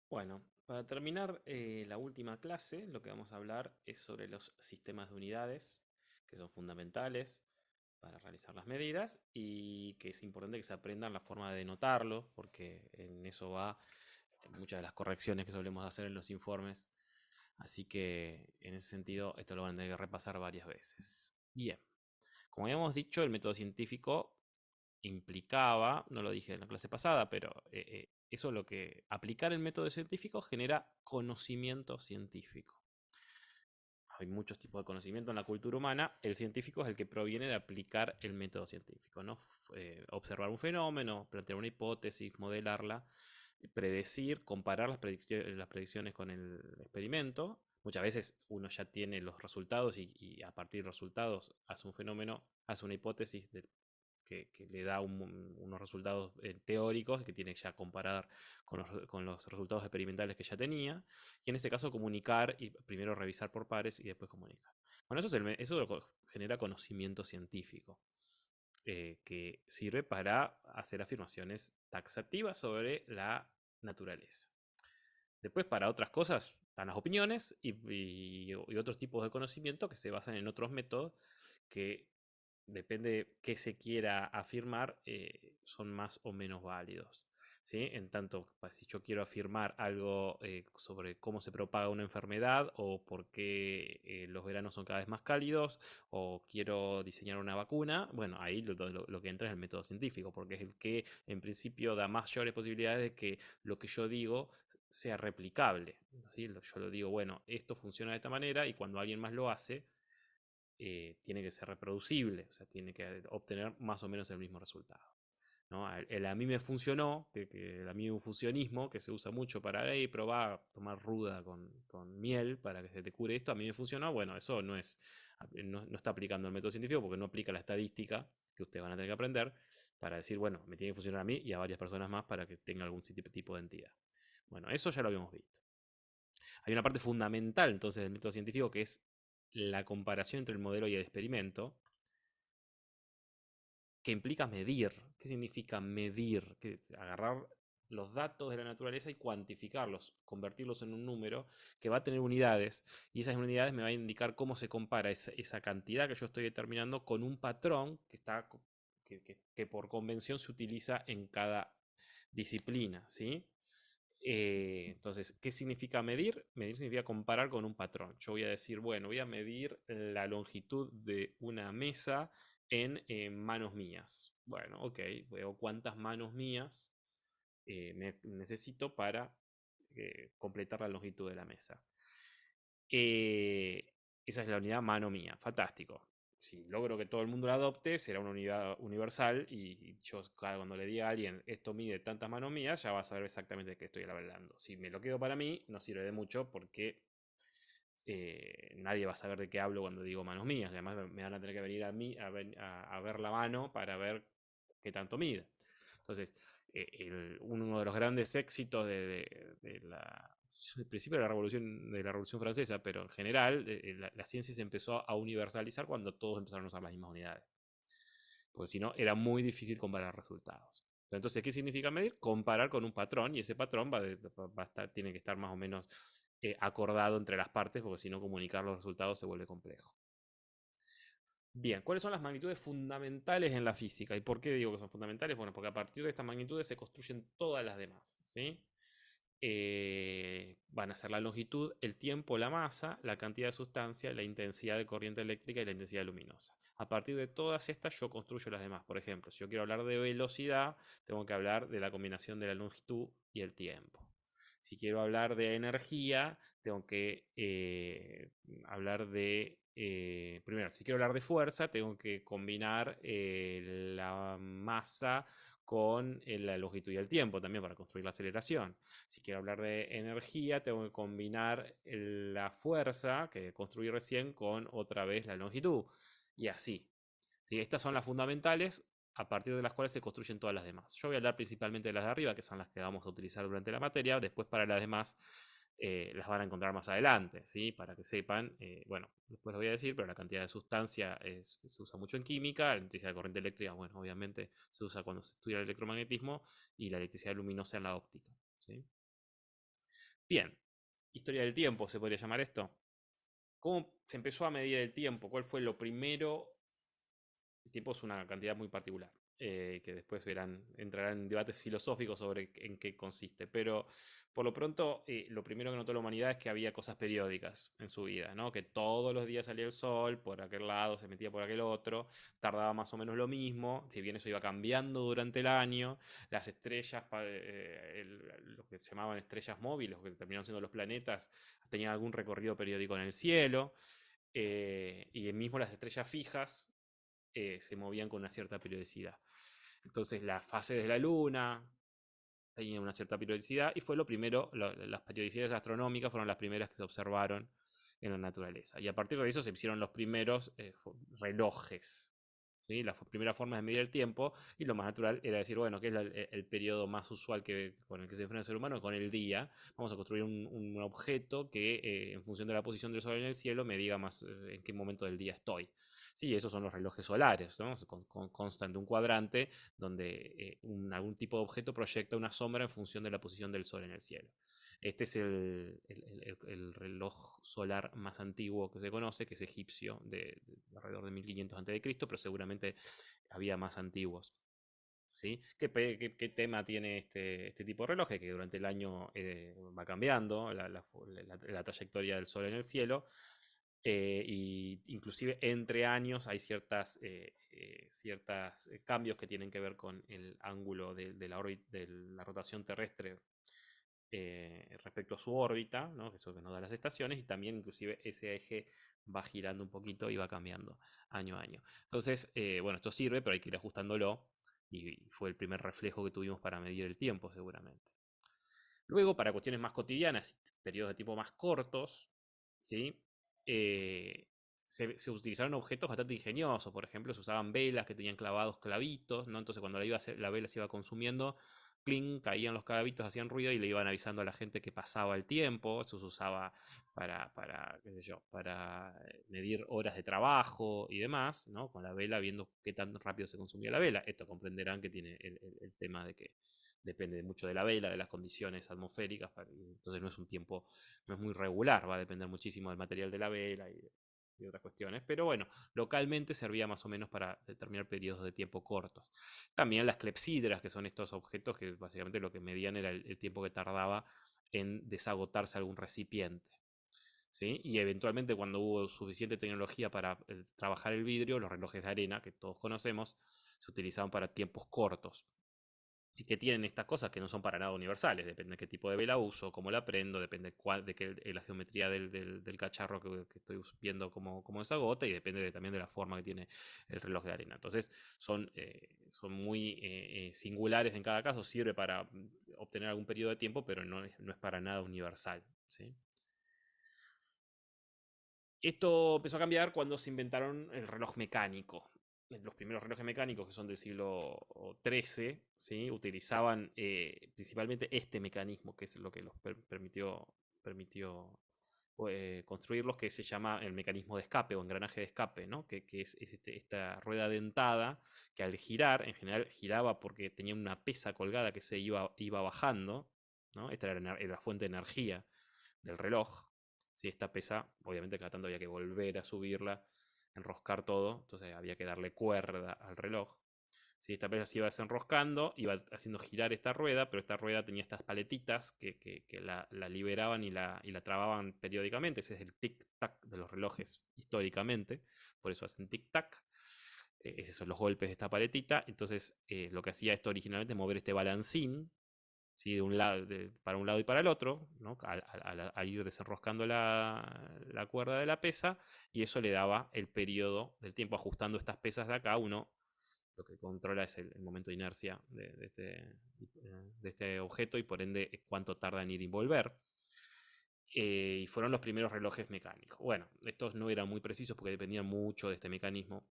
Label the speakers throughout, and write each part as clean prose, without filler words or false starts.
Speaker 1: Bueno, para terminar la última clase, lo que vamos a hablar es sobre los sistemas de unidades, que son fundamentales para realizar las medidas y que es importante que se aprendan la forma de notarlo, porque en eso va muchas de las correcciones que solemos hacer en los informes. Así que en ese sentido, esto lo van a tener que repasar varias veces. Bien, como habíamos dicho, el método científico implicaba, no lo dije en la clase pasada, pero eso lo que aplicar el método científico genera conocimiento científico. Hay muchos tipos de conocimiento en la cultura humana. El científico es el que proviene de aplicar el método científico, ¿no? Observar un fenómeno, plantear una hipótesis, modelarla, predecir, comparar las predicciones con el experimento. Muchas veces uno ya tiene los resultados y a partir de los resultados hace un fenómeno, hace una hipótesis que le da unos resultados teóricos que tiene que ya comparar con los resultados experimentales que ya tenía, y en ese caso comunicar y primero revisar por pares y después comunicar. Bueno, eso genera conocimiento científico, que sirve para hacer afirmaciones taxativas sobre la naturaleza. Después, para otras cosas, están las opiniones y otros tipos de conocimiento que se basan en otros métodos que depende de qué se quiera afirmar, son más o menos válidos. ¿Sí? En tanto, si yo quiero afirmar algo sobre cómo se propaga una enfermedad o por qué los veranos son cada vez más cálidos o quiero diseñar una vacuna, bueno, ahí lo que entra es el método científico, porque es el que en principio da mayores posibilidades de que lo que yo digo sea replicable. ¿Sí? Yo lo digo, bueno, esto funciona de esta manera y cuando alguien más lo hace, tiene que ser reproducible, o sea, tiene que obtener más o menos el mismo resultado. ¿No? El a mí me funcionó, que el amigo fusionismo, que se usa mucho para ahí, probar tomar ruda con miel para que se te cure esto, a mí me funcionó, bueno, eso no está aplicando el método científico porque no aplica la estadística que ustedes van a tener que aprender para decir, bueno, me tiene que funcionar a mí y a varias personas más para que tenga algún tipo de entidad. Bueno, eso ya lo habíamos visto. Hay una parte fundamental entonces del método científico que es la comparación entre el modelo y el experimento, que implica medir. ¿Qué significa medir? Que agarrar los datos de la naturaleza y cuantificarlos, convertirlos en un número que va a tener unidades, y esas unidades me va a indicar cómo se compara esa cantidad que yo estoy determinando con un patrón que por convención se utiliza en cada disciplina, ¿sí? Entonces, ¿qué significa medir? Medir significa comparar con un patrón. Yo voy a decir, bueno, voy a medir la longitud de una mesa en manos mías. Bueno, ok, veo cuántas manos mías necesito para completar la longitud de la mesa. Eh, Esa es la unidad mano mía. Fantástico. Si logro que todo el mundo la adopte, será una unidad universal y yo cuando le diga a alguien esto mide tantas manos mías, ya va a saber exactamente de qué estoy hablando. Si me lo quedo para mí, no sirve de mucho porque nadie va a saber de qué hablo cuando digo manos mías. Además, me van a tener que venir a mí a ver la mano para ver qué tanto mide. Entonces, uno de los grandes éxitos de la al principio de la Revolución Francesa, pero en general la ciencia se empezó a universalizar cuando todos empezaron a usar las mismas unidades. Porque si no, era muy difícil comparar resultados. Entonces, ¿qué significa medir? Comparar con un patrón y ese patrón tiene que estar más o menos acordado entre las partes, porque si no, comunicar los resultados se vuelve complejo. Bien, ¿cuáles son las magnitudes fundamentales en la física? ¿Y por qué digo que son fundamentales? Bueno, porque a partir de estas magnitudes se construyen todas las demás, ¿sí? Van a ser la longitud, el tiempo, la masa, la cantidad de sustancia, la intensidad de corriente eléctrica y la intensidad luminosa. A partir de todas estas yo construyo las demás. Por ejemplo, si yo quiero hablar de velocidad, tengo que hablar de la combinación de la longitud y el tiempo. Si quiero hablar de energía, tengo que hablar de... primero, si quiero hablar de fuerza, tengo que combinar la masa con la longitud y el tiempo también para construir la aceleración. Si quiero hablar de energía, tengo que combinar la fuerza que construí recién con otra vez la longitud. Y así. ¿Sí? Estas son las fundamentales a partir de las cuales se construyen todas las demás. Yo voy a hablar principalmente de las de arriba, que son las que vamos a utilizar durante la materia. Después para las demás las van a encontrar más adelante, ¿sí? Para que sepan, bueno, después lo voy a decir, pero la cantidad de sustancia se usa mucho en química, la electricidad de corriente eléctrica, bueno, obviamente se usa cuando se estudia el electromagnetismo y la electricidad luminosa en la óptica, ¿sí? Bien, historia del tiempo se podría llamar esto. ¿Cómo se empezó a medir el tiempo? ¿Cuál fue lo primero? El tiempo es una cantidad muy particular, que después entrarán en debates filosóficos sobre en qué consiste. Pero por lo pronto, lo primero que notó la humanidad es que había cosas periódicas en su vida, ¿no? Que todos los días salía el sol, por aquel lado, se metía por aquel otro, tardaba más o menos lo mismo, si bien eso iba cambiando durante el año. Las estrellas, lo que se llamaban estrellas móviles, lo que terminaron siendo los planetas, tenían algún recorrido periódico en el cielo. Y mismo las estrellas fijas se movían con una cierta periodicidad. Entonces las fases de la Luna tenían una cierta periodicidad y fue lo primero, las periodicidades astronómicas fueron las primeras que se observaron en la naturaleza. Y a partir de eso se hicieron los primeros relojes. ¿Sí? La primera forma de medir el tiempo, y lo más natural era decir, bueno, ¿qué es el periodo más usual con el que se enfrenta el ser humano? Con el día. Vamos a construir un objeto que en función de la posición del sol en el cielo me diga más en qué momento del día estoy. Sí, esos son los relojes solares, ¿no? Constan de un cuadrante donde algún tipo de objeto proyecta una sombra en función de la posición del sol en el cielo. Este es el reloj solar más antiguo que se conoce, que es egipcio, alrededor de 1500 a.C., pero seguramente había más antiguos. ¿Sí? ¿Qué tema tiene este tipo de reloj? Que durante el año va cambiando la trayectoria del Sol en el cielo, y inclusive entre años hay ciertas cambios que tienen que ver con el ángulo de la rotación terrestre respecto a su órbita, ¿no? Que eso que nos da las estaciones, y también inclusive ese eje va girando un poquito y va cambiando año a año. Entonces, bueno, esto sirve, pero hay que ir ajustándolo, y fue el primer reflejo que tuvimos para medir el tiempo seguramente. Luego, para cuestiones más cotidianas, periodos de tiempo más cortos, ¿sí? Eh, se utilizaron objetos bastante ingeniosos. Por ejemplo, se usaban velas que tenían clavados clavitos, ¿no? Entonces, cuando la vela se iba consumiendo, clink, caían los clavitos, hacían ruido y le iban avisando a la gente que pasaba el tiempo. Eso se usaba qué sé yo, para medir horas de trabajo y demás, ¿no? Con la vela, viendo qué tan rápido se consumía la vela. Esto comprenderán que tiene el tema de que depende mucho de la vela, de las condiciones atmosféricas, entonces no es un tiempo, no es muy regular, va a depender muchísimo del material de la vela y otras cuestiones, pero bueno, localmente servía más o menos para determinar periodos de tiempo cortos. También las clepsidras, que son estos objetos que básicamente lo que medían era el tiempo que tardaba en desagotarse algún recipiente. ¿Sí? Y eventualmente, cuando hubo suficiente tecnología para trabajar el vidrio, los relojes de arena que todos conocemos se utilizaban para tiempos cortos. Sí, que tienen estas cosas que no son para nada universales. Depende de qué tipo de vela uso, cómo la prendo, depende de la geometría del cacharro que estoy viendo cómo desagota, y depende también de la forma que tiene el reloj de arena. Entonces son muy singulares en cada caso, sirve para obtener algún periodo de tiempo, pero no es para nada universal. ¿Sí? Esto empezó a cambiar cuando se inventaron el reloj mecánico. Los primeros relojes mecánicos, que son del siglo XIII, ¿sí? Utilizaban principalmente este mecanismo, que es lo que los permitió construirlos, que se llama el mecanismo de escape o engranaje de escape, ¿no? Que es esta rueda dentada que, al girar, en general giraba porque tenía una pesa colgada que se iba bajando, ¿no? Esta era la fuente de energía del reloj. ¿Sí? Esta pesa, obviamente cada tanto había que volver a subirla, enroscar todo, entonces había que darle cuerda al reloj. ¿Sí? Esta pesa se iba desenroscando, iba haciendo girar esta rueda, pero esta rueda tenía estas paletitas que la liberaban y la trababan periódicamente. Ese es el tic-tac de los relojes históricamente, por eso hacen tic-tac. Esos son los golpes de esta paletita. Entonces, lo que hacía esto originalmente es mover este balancín, ¿sí? De un lado, para un lado y para el otro, ¿no? Al ir desenroscando la cuerda de la pesa, y eso le daba el periodo del tiempo. Ajustando estas pesas de acá, uno lo que controla es el momento de inercia de este objeto, y por ende cuánto tarda en ir y volver. Y fueron los primeros relojes mecánicos. Bueno, estos no eran muy precisos porque dependían mucho de este mecanismo.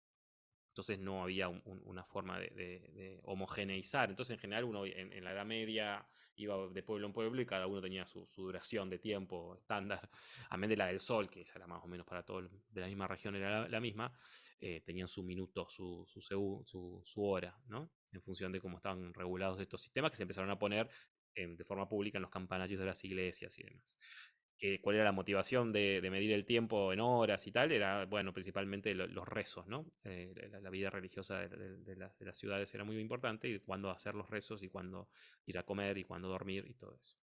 Speaker 1: Entonces no había una forma de homogeneizar. Entonces, en general, uno en la Edad Media iba de pueblo en pueblo y cada uno tenía su duración de tiempo estándar. Amén de la del Sol, que esa era más o menos para todos de la misma región, era la misma. Tenían su minuto, su hora, ¿no? En función de cómo estaban regulados estos sistemas, que se empezaron a poner de forma pública en los campanarios de las iglesias y demás. ¿Cuál era la motivación de medir el tiempo en horas y tal? Era, bueno, principalmente los rezos, ¿no? La vida religiosa de las ciudades era muy importante, y cuándo hacer los rezos y cuándo ir a comer y cuándo dormir y todo eso.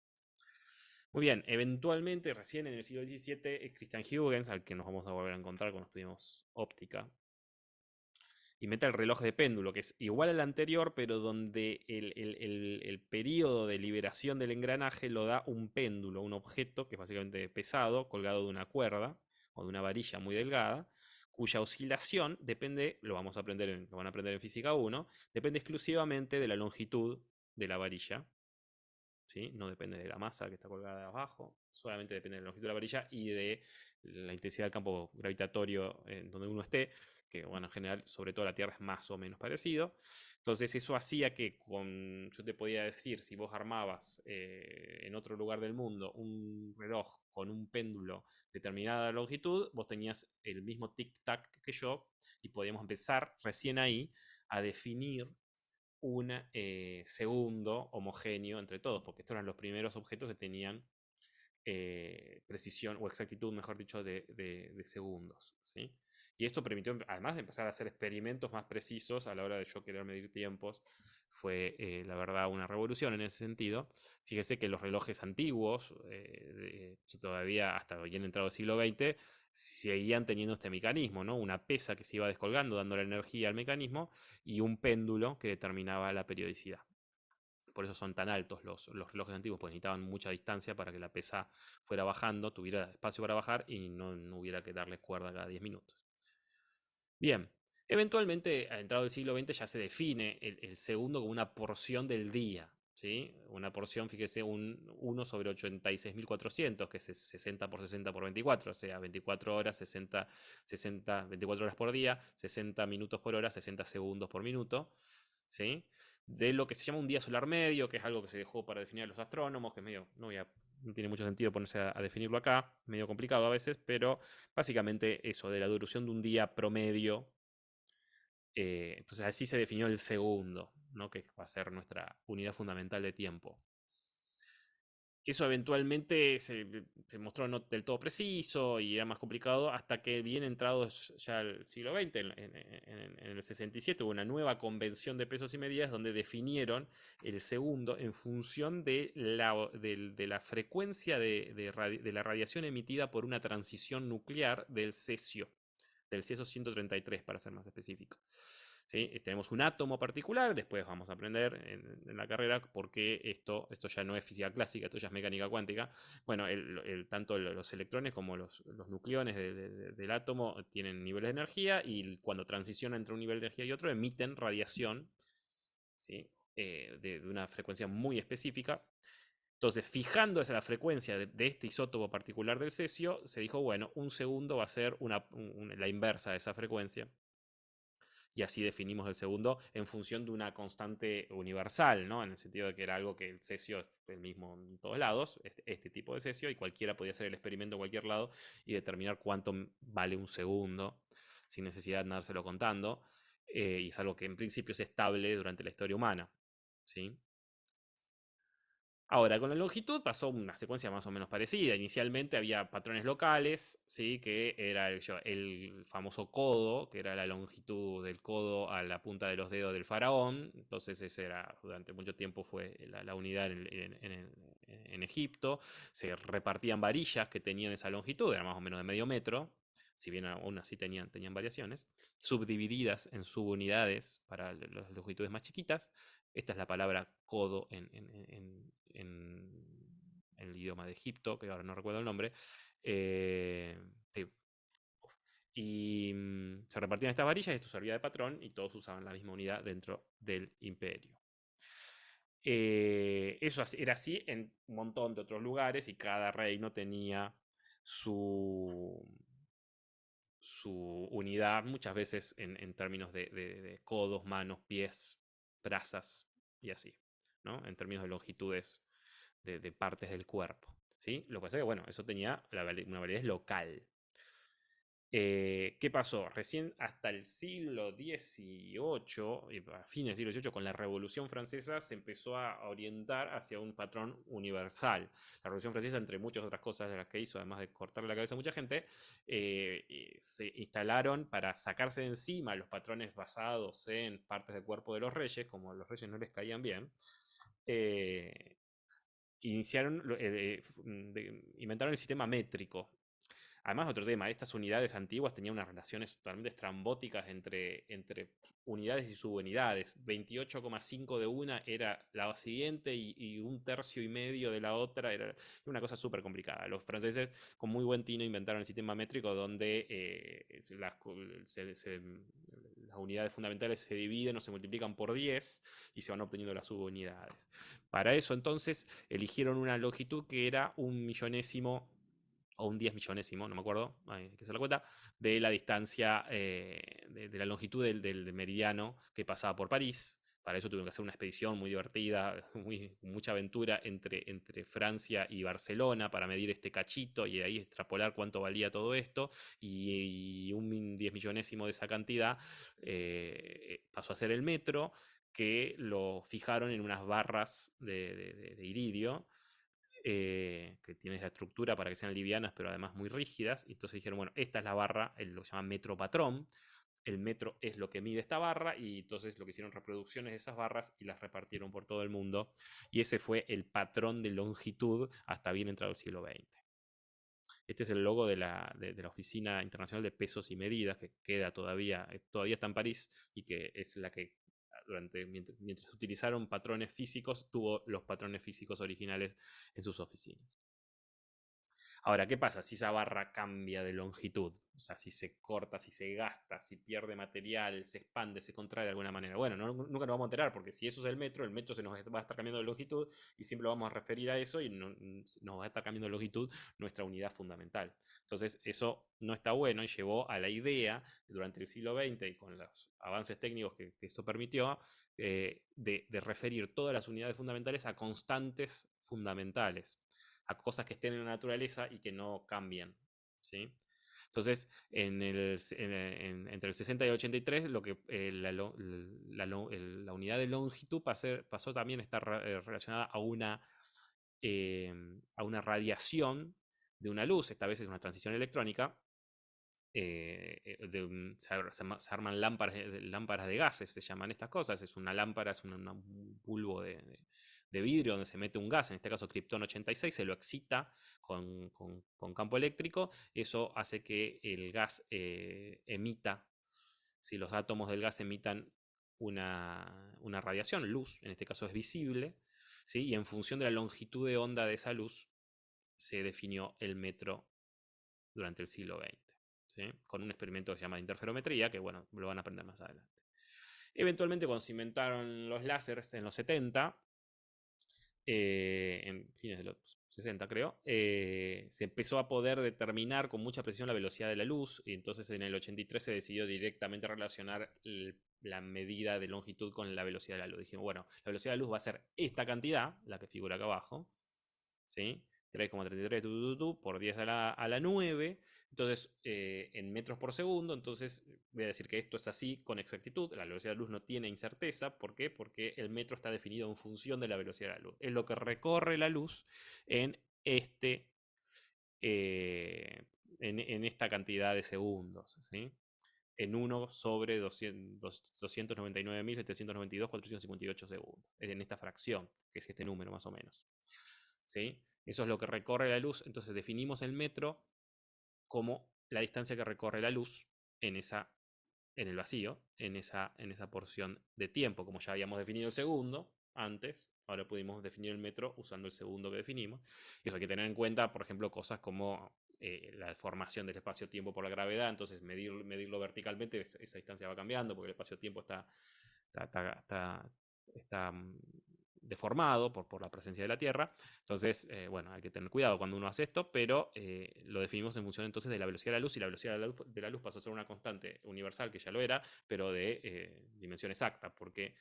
Speaker 1: Muy bien, eventualmente, recién en el siglo XVII, Christian Huygens, al que nos vamos a volver a encontrar cuando estudiamos óptica, inventa el reloj de péndulo, que es igual al anterior, pero donde el periodo de liberación del engranaje lo da un péndulo, un objeto que es básicamente pesado, colgado de una cuerda o de una varilla muy delgada, cuya oscilación depende, lo vamos a aprender lo van a aprender en física 1, depende exclusivamente de la longitud de la varilla. ¿Sí? No depende de la masa que está colgada abajo, solamente depende de la longitud de la varilla y de la intensidad del campo gravitatorio en donde uno esté, que bueno, en general, sobre todo la Tierra es más o menos parecido. Entonces eso hacía que yo te podía decir, si vos armabas en otro lugar del mundo un reloj con un péndulo de determinada longitud, vos tenías el mismo tic-tac que yo y podíamos empezar recién ahí a definir un segundo homogéneo entre todos, porque estos eran los primeros objetos que tenían precisión o exactitud, mejor dicho, de segundos. ¿Sí? Y esto permitió, además de empezar a hacer experimentos más precisos a la hora de yo querer medir tiempos, fue la verdad una revolución en ese sentido. Fíjese que los relojes antiguos, todavía hasta bien entrado el siglo XX, seguían teniendo este mecanismo, ¿no? Una pesa que se iba descolgando, dando la energía al mecanismo, y un péndulo que determinaba la periodicidad. Por eso son tan altos los relojes antiguos, porque necesitaban mucha distancia para que la pesa fuera bajando, tuviera espacio para bajar y no hubiera que darle cuerda cada 10 minutos. Bien, eventualmente, al entrado del siglo XX, ya se define el segundo como una porción del día. ¿Sí? Una porción, fíjese, un 1 sobre 86.400, que es 60 por 60 por 24, o sea, 24 horas, 24 horas por día, 60 minutos por hora, 60 segundos por minuto. ¿Sí? De lo que se llama un día solar medio, que es algo que se dejó para definir a los astrónomos, que es medio, no tiene mucho sentido ponerse a definirlo acá, medio complicado a veces, pero básicamente eso, de la duración de un día promedio. Entonces así se definió el segundo, ¿no? Que va a ser nuestra unidad fundamental de tiempo. Eso eventualmente se mostró no del todo preciso y era más complicado hasta que bien entrado ya el siglo XX, en el 67, hubo una nueva convención de pesos y medidas donde definieron el segundo en función de la frecuencia de la radiación emitida por una transición nuclear del cesio 133 para ser más específico. ¿Sí? Tenemos un átomo particular, después vamos a aprender en la carrera por qué esto ya no es física clásica, esto ya es mecánica cuántica. Bueno, tanto los electrones como los nucleones del átomo tienen niveles de energía y cuando transicionan entre un nivel de energía y otro emiten radiación, ¿sí? De una frecuencia muy específica. Entonces, fijando esa la frecuencia de este isótopo particular del cesio, se dijo, bueno, un segundo va a ser la inversa de esa frecuencia. Y así definimos el segundo en función de una constante universal, ¿no? En el sentido de que era algo que el cesio es el mismo en todos lados, este tipo de cesio, y cualquiera podía hacer el experimento en cualquier lado y determinar cuánto vale un segundo sin necesidad de andárselo contando. Y es algo que en principio es estable durante la historia humana. ¿Sí? Ahora, con la longitud pasó una secuencia más o menos parecida. Inicialmente había patrones locales, ¿sí? Que era el famoso codo, que era la longitud del codo a la punta de los dedos del faraón. Entonces, ese era, durante mucho tiempo fue la unidad en Egipto. Se repartían varillas que tenían esa longitud, era más o menos de medio metro, si bien aún así tenían variaciones, subdivididas en subunidades para las longitudes más chiquitas. Esta es la palabra codo en el idioma de Egipto, que ahora no recuerdo el nombre. Sí. Y se repartían estas varillas y esto servía de patrón y todos usaban la misma unidad dentro del imperio. Eso era así en un montón de otros lugares y cada reino tenía su unidad, muchas veces en términos de codos, manos, pies, brazas y así, ¿no? En términos de longitudes de partes del cuerpo, ¿sí? Lo que pasa es que, bueno, eso tenía una validez local. ¿Qué pasó? Recién hasta el siglo XVIII, a fines del siglo XVIII, con la Revolución Francesa, se empezó a orientar hacia un patrón universal. La Revolución Francesa, entre muchas otras cosas de las que hizo, además de cortarle la cabeza a mucha gente, se instalaron para sacarse de encima los patrones basados en partes del cuerpo de los reyes, como a los reyes no les caían bien. eh, Inventaron el sistema métrico. Además, otro tema, estas unidades antiguas tenían unas relaciones totalmente estrambóticas entre unidades y subunidades. 28,5 de una era la siguiente y un tercio y medio de la otra. Era una cosa súper complicada. Los franceses, con muy buen tino, inventaron el sistema métrico donde las unidades fundamentales se dividen o se multiplican por 10 y se van obteniendo las subunidades. Para eso, entonces, eligieron una longitud que era un millonésimo o un 10 millonésimo, no me acuerdo, hay que hacer la cuenta, de la distancia, de la longitud del meridiano que pasaba por París. Para eso tuvieron que hacer una expedición muy divertida, mucha aventura entre Francia y Barcelona para medir este cachito y de ahí extrapolar cuánto valía todo esto. Y un 10 millonésimo de esa cantidad pasó a ser el metro, que lo fijaron en unas barras de iridio, que tiene esa estructura para que sean livianas, pero además muy rígidas. Y entonces dijeron, bueno, esta es la barra, lo que se llama metro patrón. El metro es lo que mide esta barra, y entonces lo que hicieron reproducciones de esas barras y las repartieron por todo el mundo. Y ese fue el patrón de longitud hasta bien entrado el siglo XX. Este es el logo de la Oficina Internacional de Pesos y Medidas, que queda todavía está en París, y que es la que mientras utilizaron patrones físicos, tuvo los patrones físicos originales en sus oficinas. Ahora, ¿qué pasa si esa barra cambia de longitud? O sea, si se corta, si se gasta, si pierde material, se expande, se contrae de alguna manera. Bueno, nunca nos vamos a enterar, porque si eso es el metro se nos va a estar cambiando de longitud y siempre lo vamos a referir a eso, y nos va a estar cambiando de longitud nuestra unidad fundamental. Entonces, eso no está bueno y llevó a la idea, durante el siglo XX y con los avances técnicos que esto permitió, de referir todas las unidades fundamentales a constantes fundamentales, a cosas que estén en la naturaleza y que no cambien, ¿sí? Entonces, entre el 60 y el 83, la unidad de longitud pasó también a estar relacionada eh, a una radiación de una luz. Esta vez es una transición electrónica. Se arman lámparas de gases, se llaman estas cosas. Es una lámpara, es un bulbo de vidrio donde se mete un gas, en este caso Krypton 86, se lo excita con campo eléctrico. Eso hace que el gas emita, si los átomos del gas emitan una radiación, luz, en este caso es visible, ¿sí? Y en función de la longitud de onda de esa luz, se definió el metro durante el siglo XX. ¿Sí? Con un experimento que se llama interferometría, que bueno, lo van a aprender más adelante. Eventualmente, cuando se inventaron los láseres en los 70, en fines de los 60 creo, se empezó a poder determinar con mucha precisión la velocidad de la luz, y entonces en el 83 se decidió directamente relacionar la medida de longitud con la velocidad de la luz. Dijimos, bueno, la velocidad de la luz va a ser esta cantidad, la que figura acá abajo, ¿sí? 3,33 por 10 a la 9. Entonces, en metros por segundo. Entonces, voy a decir que esto es así con exactitud. La velocidad de la luz no tiene incerteza. ¿Por qué? Porque el metro está definido en función de la velocidad de la luz. Es lo que recorre la luz en este. En esta cantidad de segundos, ¿sí? En 1 sobre 299.792.458 segundos. En esta fracción, que es este número más o menos. ¿Sí? Eso es lo que recorre la luz. Entonces definimos el metro como la distancia que recorre la luz en el vacío, en esa porción de tiempo. Como ya habíamos definido el segundo antes, ahora pudimos definir el metro usando el segundo que definimos. Y eso hay que tener en cuenta, por ejemplo, cosas como la deformación del espacio-tiempo por la gravedad. Entonces, medirlo verticalmente, esa distancia va cambiando porque el espacio-tiempo está deformado por la presencia de la Tierra. Entonces, bueno, hay que tener cuidado cuando uno hace esto, pero lo definimos en función entonces de la velocidad de la luz, y la velocidad de la luz pasó a ser una constante universal, que ya lo era, pero de dimensión exacta, porque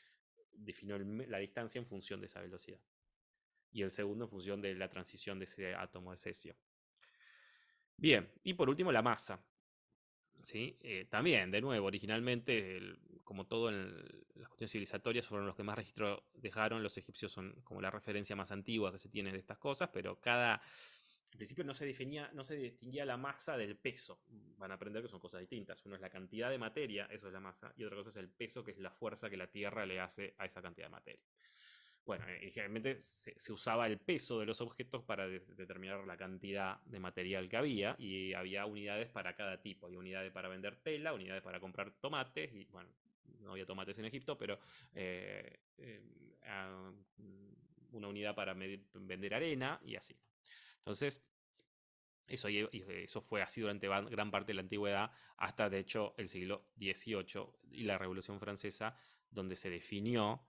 Speaker 1: definió la distancia en función de esa velocidad. Y el segundo en función de la transición de ese átomo de cesio. Bien, y por último la masa. ¿sí? También, de nuevo, originalmente, como todo en las cuestiones civilizatorias, fueron los que más registro dejaron. Los egipcios son como la referencia más antigua que se tiene de estas cosas, pero al principio no se definía, no se distinguía la masa del peso. Van a aprender que son cosas distintas. Uno es la cantidad de materia, eso es la masa, y otra cosa es el peso, que es la fuerza que la Tierra le hace a esa cantidad de materia. Bueno, generalmente se usaba el peso de los objetos para determinar la cantidad de material que había, y había unidades para cada tipo. Había unidades para vender tela, unidades para comprar tomates, y bueno, no había tomates en Egipto, pero eh, eh, ah, una unidad para vender arena y así. Entonces, eso fue así durante gran parte de la antigüedad, hasta de hecho el siglo XVIII y la Revolución Francesa, donde se definió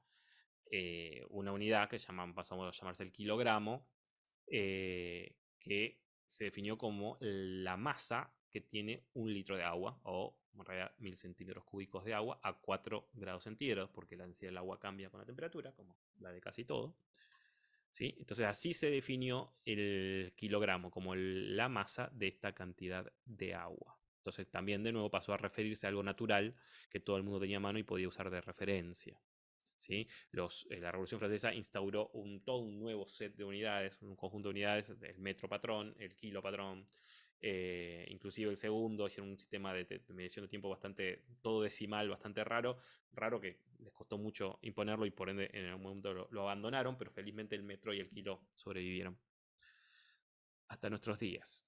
Speaker 1: una unidad que pasamos a llamarse el kilogramo, que se definió como la masa que tiene un litro de agua, o en realidad 1000 centímetros cúbicos de agua a 4 grados centígrados, porque la densidad del agua cambia con la temperatura, como la de casi todo. ¿Sí? Entonces así se definió el kilogramo, como la masa de esta cantidad de agua. Entonces también de nuevo pasó a referirse a algo natural que todo el mundo tenía a mano y podía usar de referencia. ¿Sí? La Revolución Francesa instauró todo un nuevo set de unidades, un conjunto de unidades, el metro patrón, el kilo patrón, inclusive el segundo. Hicieron un sistema de medición de tiempo bastante, todo decimal, bastante raro que les costó mucho imponerlo, y por ende en algún momento lo abandonaron, pero felizmente el metro y el kilo sobrevivieron hasta nuestros días.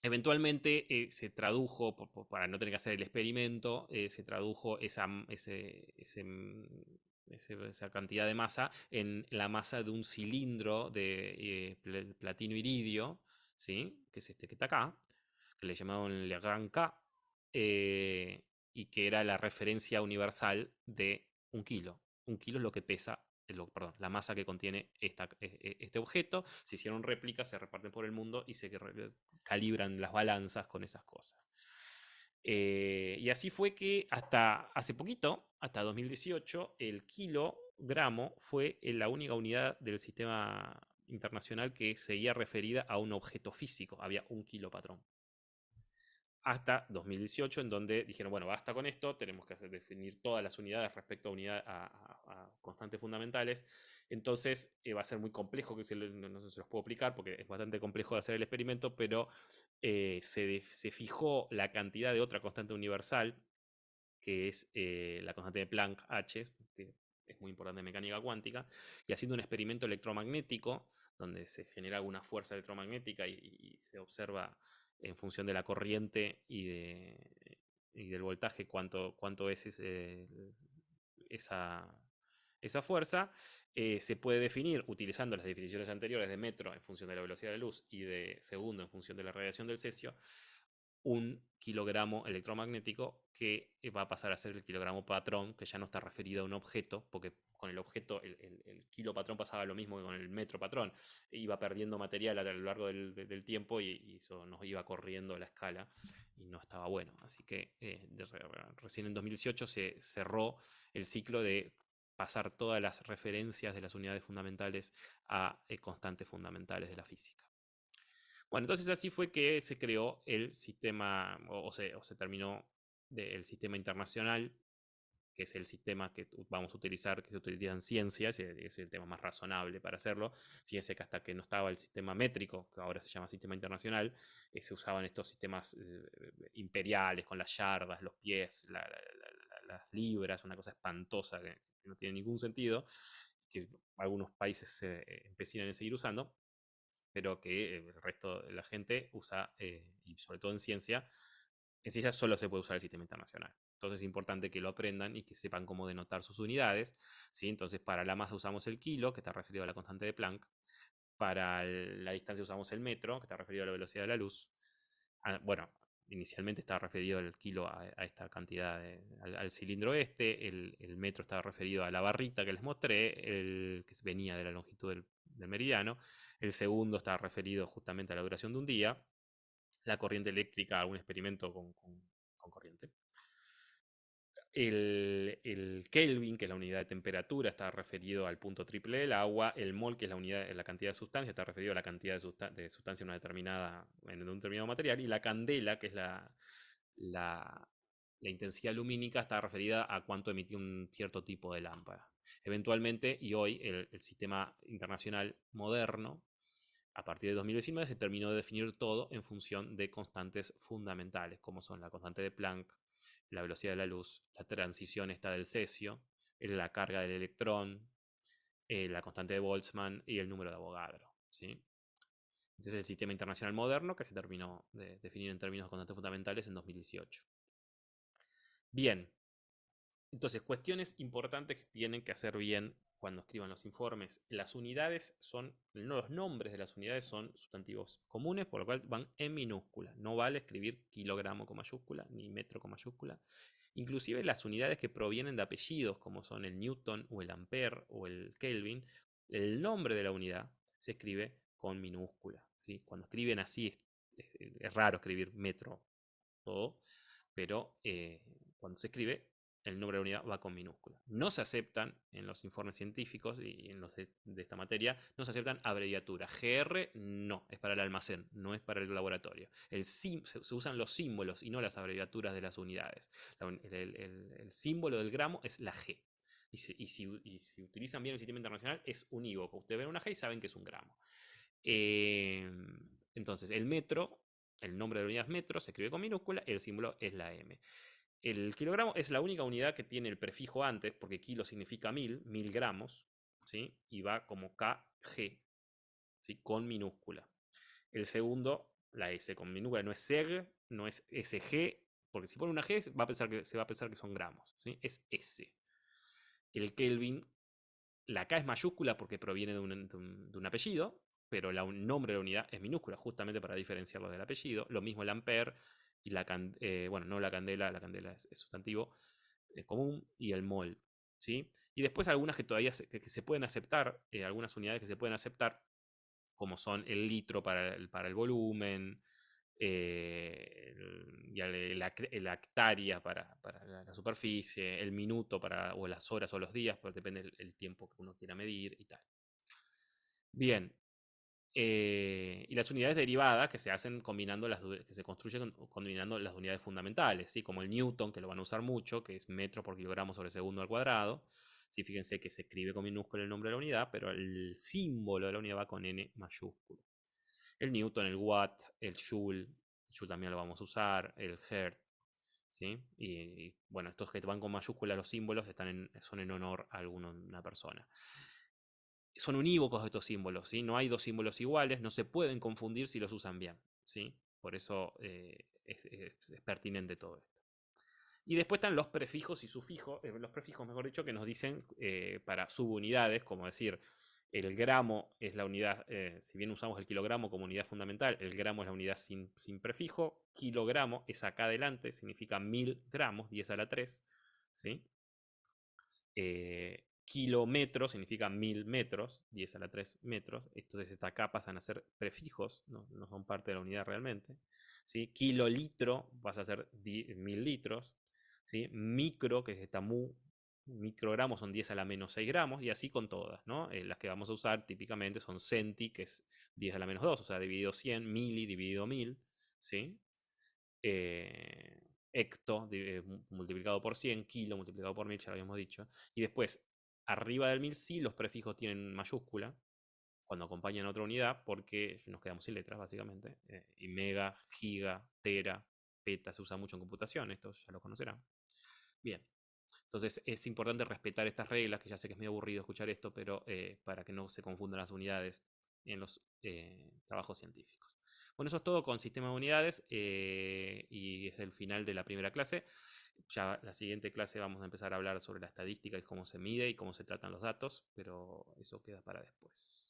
Speaker 1: Eventualmente se tradujo, para no tener que hacer el experimento, se tradujo esa cantidad de masa en la masa de un cilindro de platino iridio, ¿sí? Que es este que está acá, que le llamaban el Grand K, eh, y que era la referencia universal de un kilo. Un kilo es lo que pesa, perdón, la masa que contiene este objeto. Se hicieron réplicas, se reparten por el mundo y se calibran las balanzas con esas cosas. Y así fue que hasta hace poquito, hasta 2018, el kilogramo fue la única unidad del sistema internacional que seguía referida a un objeto físico. Había un kilo patrón. Hasta 2018, en donde dijeron, bueno, basta con esto, tenemos que definir todas las unidades respecto a constantes fundamentales. Entonces va a ser muy complejo, que no se los puedo explicar porque es bastante complejo de hacer el experimento, pero se fijó la cantidad de otra constante universal, que es la constante de Planck H, que es muy importante en mecánica cuántica, y haciendo un experimento electromagnético, donde se genera alguna fuerza electromagnética y se observa en función de la corriente y del voltaje cuánto es esa fuerza. Se puede definir utilizando las definiciones anteriores de metro en función de la velocidad de la luz y de segundo en función de la radiación del cesio, un kilogramo electromagnético que va a pasar a ser el kilogramo patrón, que ya no está referido a un objeto, porque con el objeto el kilo patrón pasaba lo mismo que con el metro patrón. Iba perdiendo material a lo largo del tiempo, y eso nos iba corriendo la escala y no estaba bueno. Así que recién en 2018 se cerró el ciclo de pasar todas las referencias de las unidades fundamentales a constantes fundamentales de la física. Bueno, entonces así fue que se creó el sistema, o se terminó el sistema internacional, que es el sistema que vamos a utilizar, que se utiliza en ciencias, es el tema más razonable para hacerlo. Fíjense que hasta que no estaba el sistema métrico, que ahora se llama sistema internacional, se usaban estos sistemas imperiales con las yardas, los pies, las libras, una cosa espantosa que no tiene ningún sentido, que algunos países se empecinan en seguir usando, pero que el resto de la gente usa, y sobre todo en ciencia solo se puede usar el sistema internacional. Entonces es importante que lo aprendan y que sepan cómo denotar sus unidades, ¿sí? Entonces para la masa usamos el kilo, que está referido a la constante de Planck. Para la distancia usamos el metro, que está referido a la velocidad de la luz. Bueno, inicialmente estaba referido el kilo a esta cantidad, al cilindro este. El metro estaba referido a la barrita que les mostré, que venía de la longitud del meridiano. El segundo estaba referido justamente a la duración de un día. La corriente eléctrica, algún experimento con corriente. El Kelvin, que es la unidad de temperatura, está referido al punto triple del agua. El mol, que es la cantidad de sustancia, está referido a la cantidad de sustancia en un determinado material. Y la candela, que es la, la intensidad lumínica está referida a cuánto emitía un cierto tipo de lámpara. Eventualmente, y hoy, el sistema internacional moderno, a partir de 2019, se terminó de definir todo en función de constantes fundamentales, como son la constante de Planck, la velocidad de la luz, la transición esta del cesio, la carga del electrón, la constante de Boltzmann y el número de Avogadro. ¿Sí? Este es el sistema internacional moderno que se terminó de definir en términos de constantes fundamentales en 2018. Bien, entonces, cuestiones importantes que tienen que hacer bien cuando escriban los informes. Las unidades son, los nombres de las unidades son sustantivos comunes, por lo cual van en minúscula. No vale escribir kilogramo con mayúscula, ni metro con mayúscula. Inclusive las unidades que provienen de apellidos, como son el Newton o el Ampere o el Kelvin, el nombre de la unidad se escribe con minúscula. ¿Sí? Cuando escriben así, es raro escribir metro, todo, pero cuando se escribe, el nombre de la unidad va con minúscula. No se aceptan en los informes científicos y en los de esta materia, no se aceptan abreviaturas. GR no, es para el almacén, no es para el laboratorio. Se usan los símbolos y no las abreviaturas de las unidades. El símbolo del gramo es la G. Si utilizan bien el sistema internacional, es unívoco. Ustedes ven una G y saben que es un gramo. Entonces, el metro, el nombre de la unidad es metro, se escribe con minúscula, el símbolo es la M. El kilogramo es la única unidad que tiene el prefijo antes, porque kilo significa 1000 gramos, ¿sí? Y va como kg, ¿sí? Con minúscula. El segundo, la S con minúscula, no es seg, no es sg, porque si pone una G se va a pensar que son gramos, ¿sí? Es S. El Kelvin, la K es mayúscula porque proviene de un apellido, pero el nombre de la unidad es minúscula, justamente para diferenciarlo del apellido. Lo mismo el ampere y bueno, no la candela es sustantivo común, y el mol. ¿Sí? Y después algunas que todavía que se pueden aceptar, algunas unidades que se pueden aceptar, como son el litro para el volumen, y la hectárea para la superficie, el minuto o las horas o los días, pues depende del tiempo que uno quiera medir y tal. Bien. Y las unidades derivadas que se hacen que se construyen combinando las unidades fundamentales, ¿sí? Como el Newton, que lo van a usar mucho, que es metro por kilogramo sobre segundo al cuadrado. Sí, fíjense que se escribe con minúscula el nombre de la unidad, pero el símbolo de la unidad va con N mayúsculo. El Newton, el Watt, el Joule también lo vamos a usar, el Hertz, ¿sí? Y bueno, estos que van con mayúscula los símbolos son en honor a una persona. Son unívocos estos símbolos, ¿sí? No hay dos símbolos iguales, no se pueden confundir si los usan bien, ¿sí? Por eso es pertinente todo esto. Y después están los prefijos y sufijos, los prefijos, mejor dicho, que nos dicen para subunidades, como decir, el gramo es la unidad, si bien usamos el kilogramo como unidad fundamental, el gramo es la unidad sin prefijo, kilogramo es acá adelante, significa 1000 gramos, 10 a la 3, ¿sí? Kilómetro significa 1000 metros, 10 a la 3 metros. Entonces, esta acá pasan a ser prefijos, no son parte de la unidad realmente. ¿Sí? Kilolitro pasa a ser 1000 litros. ¿Sí? Micro, que es esta microgramos, son 10 a la menos 6 gramos, y así con todas, ¿no? Las que vamos a usar típicamente son centi, que es 10 a la menos 2, o sea, dividido 100, mili dividido 1000, ¿sí? Hecto multiplicado por 100, kilo multiplicado por 1000, ya lo habíamos dicho. Y después, arriba del 1000 sí los prefijos tienen mayúscula cuando acompañan a otra unidad, porque nos quedamos sin letras básicamente. Y mega, giga, tera, peta se usa mucho en computación, estos ya lo conocerán. Bien, entonces es importante respetar estas reglas, que ya sé que es medio aburrido escuchar esto, pero para que no se confundan las unidades en los trabajos científicos. Bueno, eso es todo con sistema de unidades y es el final de la primera clase. Ya la siguiente clase vamos a empezar a hablar sobre la estadística y cómo se mide y cómo se tratan los datos, pero eso queda para después.